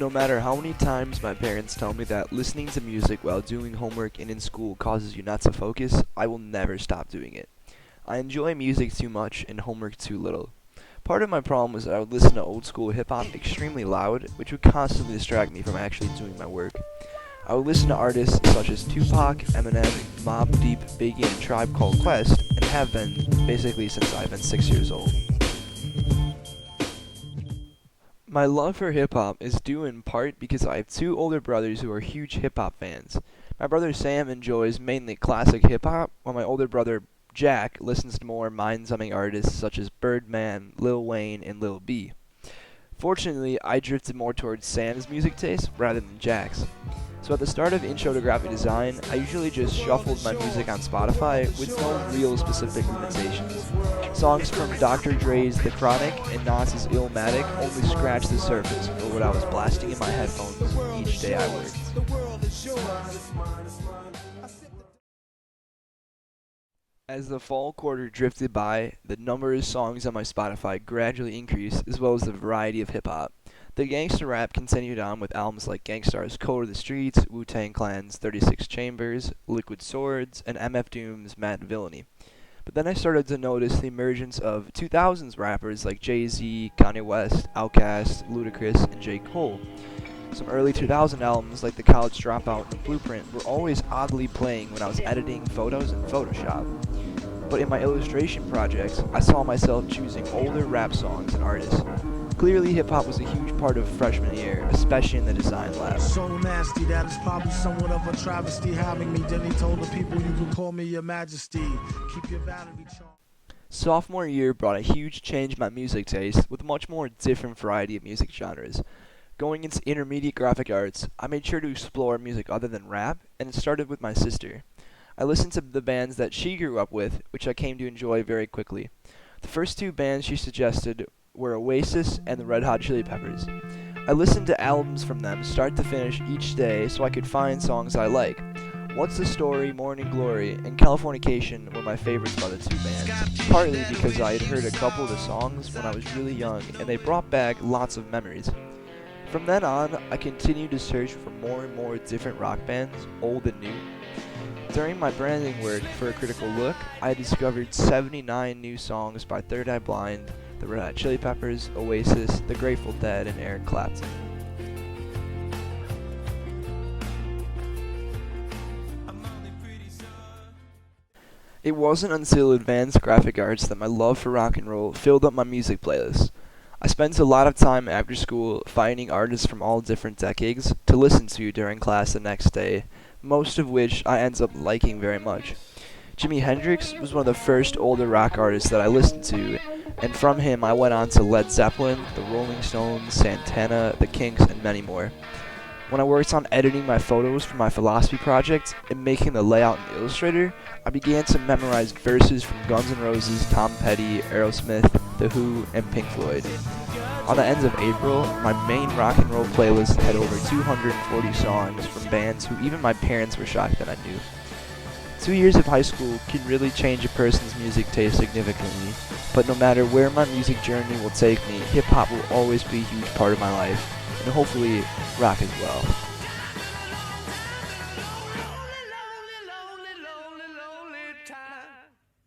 No matter how many times my parents tell me that listening to music while doing homework and in school causes you not to focus, I will never stop doing it. I enjoy music too much and homework too little. Part of my problem was that I would listen to old school hip hop extremely loud, which would constantly distract me from actually doing my work. I would listen to artists such as Tupac, Eminem, Mobb Deep, Biggie, and Tribe Called Quest, and have been basically since I've been 6 years old. My love for hip hop is due in part because I have two older brothers who are huge hip hop fans. My brother Sam enjoys mainly classic hip hop, while my older brother Jack listens to more mind-numbing artists such as Birdman, Lil Wayne, and Lil B. Fortunately, I drifted more towards Sam's music taste rather than Jack's. So at the start of Intro to Graphic Design, I usually just shuffled my music on Spotify with no real specific limitations. Songs from Dr. Dre's The Chronic and Nas's Illmatic only scratched the surface for what I was blasting in my headphones each day I worked. As the fall quarter drifted by, the number of songs on my Spotify gradually increased, as well as the variety of hip-hop. The gangster rap continued on with albums like Gangstar's Code of the Streets, Wu-Tang Clan's 36 Chambers, Liquid Swords, and MF Doom's Mad Villainy. But then I started to notice the emergence of 2000s rappers like Jay-Z, Kanye West, Outkast, Ludacris, and J. Cole. Some early 2000 albums like The College Dropout and Blueprint were always oddly playing when I was editing photos in Photoshop. But in my illustration projects, I saw myself choosing older rap songs and artists. Clearly, hip-hop was a huge part of freshman year, especially in the design lab. So nasty that it's probably somewhat of a travesty having me. Then he told the people you can call me your majesty. Keep your vanity charm. Sophomore year brought a huge change in my music taste with a much more different variety of music genres. Going into intermediate graphic arts, I made sure to explore music other than rap, and it started with my sister. I listened to the bands that she grew up with, which I came to enjoy very quickly. The first two bands she suggested were Oasis and the Red Hot Chili Peppers. I listened to albums from them start to finish each day so I could find songs I like. What's the Story, Morning Glory, and Californication were my favorites by the two bands, partly because I had heard a couple of the songs when I was really young and they brought back lots of memories. From then on, I continued to search for more and more different rock bands, old and new. During my branding work for A Critical Look, I discovered 79 new songs by Third Eye Blind, the Red Hot Chili Peppers, Oasis, The Grateful Dead, and Eric Clapton. It wasn't until advanced graphic arts that my love for rock and roll filled up my music playlist. I spent a lot of time after school finding artists from all different decades to listen to during class the next day, most of which I ended up liking very much. Jimi Hendrix was one of the first older rock artists that I listened to, and from him I went on to Led Zeppelin, the Rolling Stones, Santana, the Kinks, and many more. When I worked on editing my photos for my philosophy project and making the layout in Illustrator, I began to memorize verses from Guns N' Roses, Tom Petty, Aerosmith, The Who, and Pink Floyd. On the end of April, my main rock and roll playlist had over 240 songs from bands who even my parents were shocked that I knew. 2 years of high school can really change a person's music taste significantly, but no matter where my music journey will take me, hip-hop will always be a huge part of my life, and hopefully rock as well.